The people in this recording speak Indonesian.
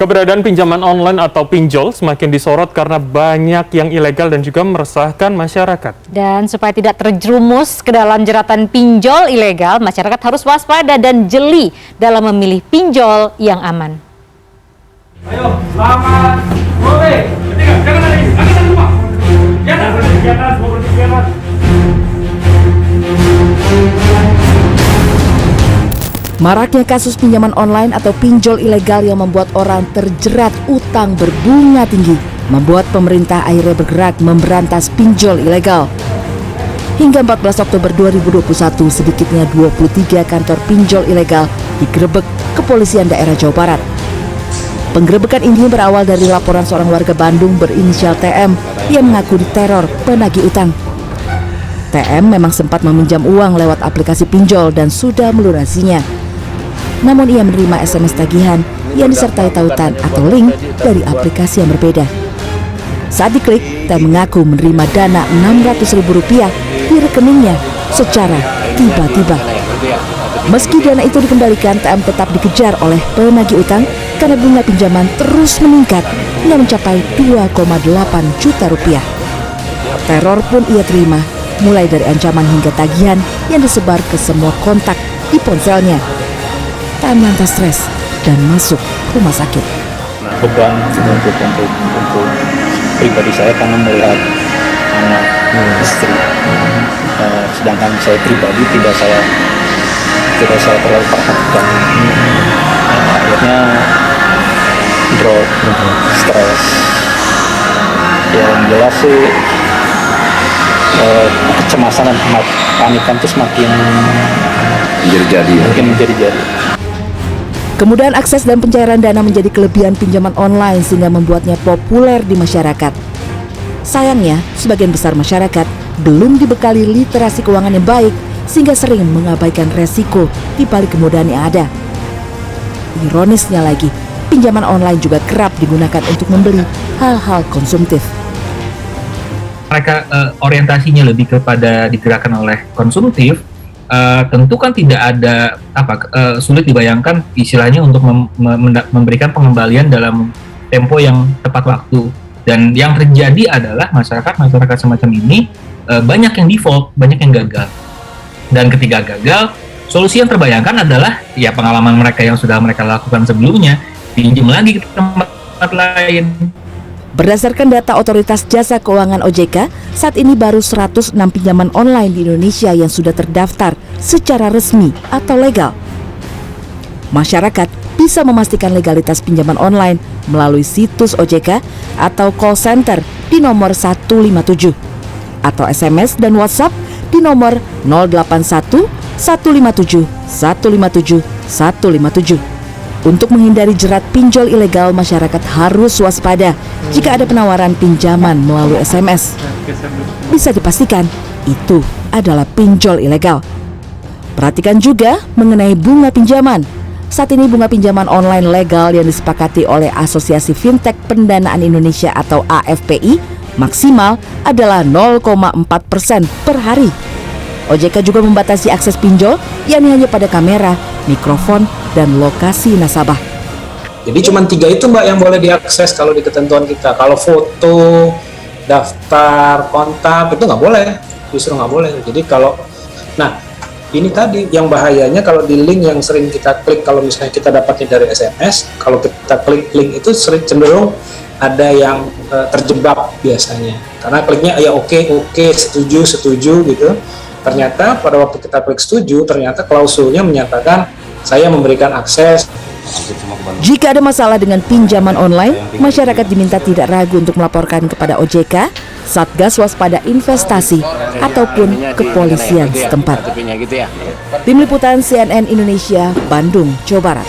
Keberadaan pinjaman online atau pinjol semakin disorot karena banyak yang ilegal dan juga meresahkan masyarakat. Dan supaya tidak terjerumus ke dalam jeratan pinjol ilegal, masyarakat harus waspada dan jeli dalam memilih pinjol yang aman. Ayo, selamat sore. Jangan lari, angkat semua. Jangan berhenti di atas, mau berhenti di atas. Maraknya kasus pinjaman online atau pinjol ilegal yang membuat orang terjerat utang berbunga tinggi membuat pemerintah akhirnya bergerak memberantas pinjol ilegal. Hingga 14 Oktober 2021, sedikitnya 23 kantor pinjol ilegal digerebek Kepolisian Daerah Jawa Barat. Penggerebekan ini berawal dari laporan seorang warga Bandung berinisial TM yang mengaku diteror penagih utang. TM memang sempat meminjam uang lewat aplikasi pinjol dan sudah melunasinya. Namun ia menerima SMS tagihan yang disertai tautan atau link dari aplikasi yang berbeda. Saat diklik, TM mengaku menerima dana Rp600.000 di rekeningnya secara tiba-tiba. Meski dana itu dikembalikan, TM tetap dikejar oleh penagih utang karena bunga pinjaman terus meningkat hingga mencapai Rp2,8 juta. Teror pun ia terima, mulai dari ancaman hingga tagihan yang disebar ke semua kontak di ponselnya. TM lantas stres dan masuk rumah sakit. Beban untuk pribadi saya karena melihat anak istri, sedangkan saya pribadi tidak saya terlalu perhatikan. Akhirnya drop, stres. Yang jelas sih kecemasan dan panikan itu semakin menjadi-jadi. Kemudian akses dan pencairan dana menjadi kelebihan pinjaman online sehingga membuatnya populer di masyarakat. Sayangnya, sebagian besar masyarakat belum dibekali literasi keuangan yang baik sehingga sering mengabaikan resiko di balik kemudahan yang ada. Ironisnya lagi, pinjaman online juga kerap digunakan untuk membeli hal-hal konsumtif. Mereka orientasinya lebih kepada digerakkan oleh konsumtif. Tentu kan tidak ada sulit dibayangkan istilahnya untuk memberikan pengembalian dalam tempo yang tepat waktu. Dan yang terjadi adalah masyarakat semacam ini banyak yang default, banyak yang gagal. Dan ketika gagal, solusi yang terbayangkan adalah ya pengalaman mereka yang sudah mereka lakukan sebelumnya, pinjam lagi ke tempat lain. Berdasarkan data Otoritas Jasa Keuangan OJK, saat ini baru 106 pinjaman online di Indonesia yang sudah terdaftar secara resmi atau legal. Masyarakat bisa memastikan legalitas pinjaman online melalui situs OJK atau call center di nomor 157 atau SMS dan WhatsApp di nomor 081 157 157 157. Untuk menghindari jerat pinjol ilegal, masyarakat harus waspada jika ada penawaran pinjaman melalui SMS. Bisa dipastikan itu adalah pinjol ilegal. Perhatikan juga mengenai bunga pinjaman. Saat ini bunga pinjaman online legal yang disepakati oleh Asosiasi Fintech Pendanaan Indonesia atau AFPI maksimal adalah 0,4% per hari. OJK juga membatasi akses pinjol, yakni hanya pada kamera, mikrofon, dan lokasi nasabah. Jadi cuma 3 itu Mbak yang boleh diakses kalau di ketentuan kita. Kalau foto, daftar, kontak itu nggak boleh, justru nggak boleh. Jadi ini tadi yang bahayanya kalau di link yang sering kita klik, kalau misalnya kita dapatnya dari SMS, kalau kita klik link itu sering cenderung ada yang terjebak biasanya. Karena kliknya ya oke, setuju gitu. Ternyata pada waktu kita klik setuju, ternyata klausulnya menyatakan saya memberikan akses. Jika ada masalah dengan pinjaman online, masyarakat diminta tidak ragu untuk melaporkan kepada OJK, Satgas Waspada Investasi, ataupun kepolisian setempat. Tim Liputan CNN Indonesia, Bandung, Jawa Barat.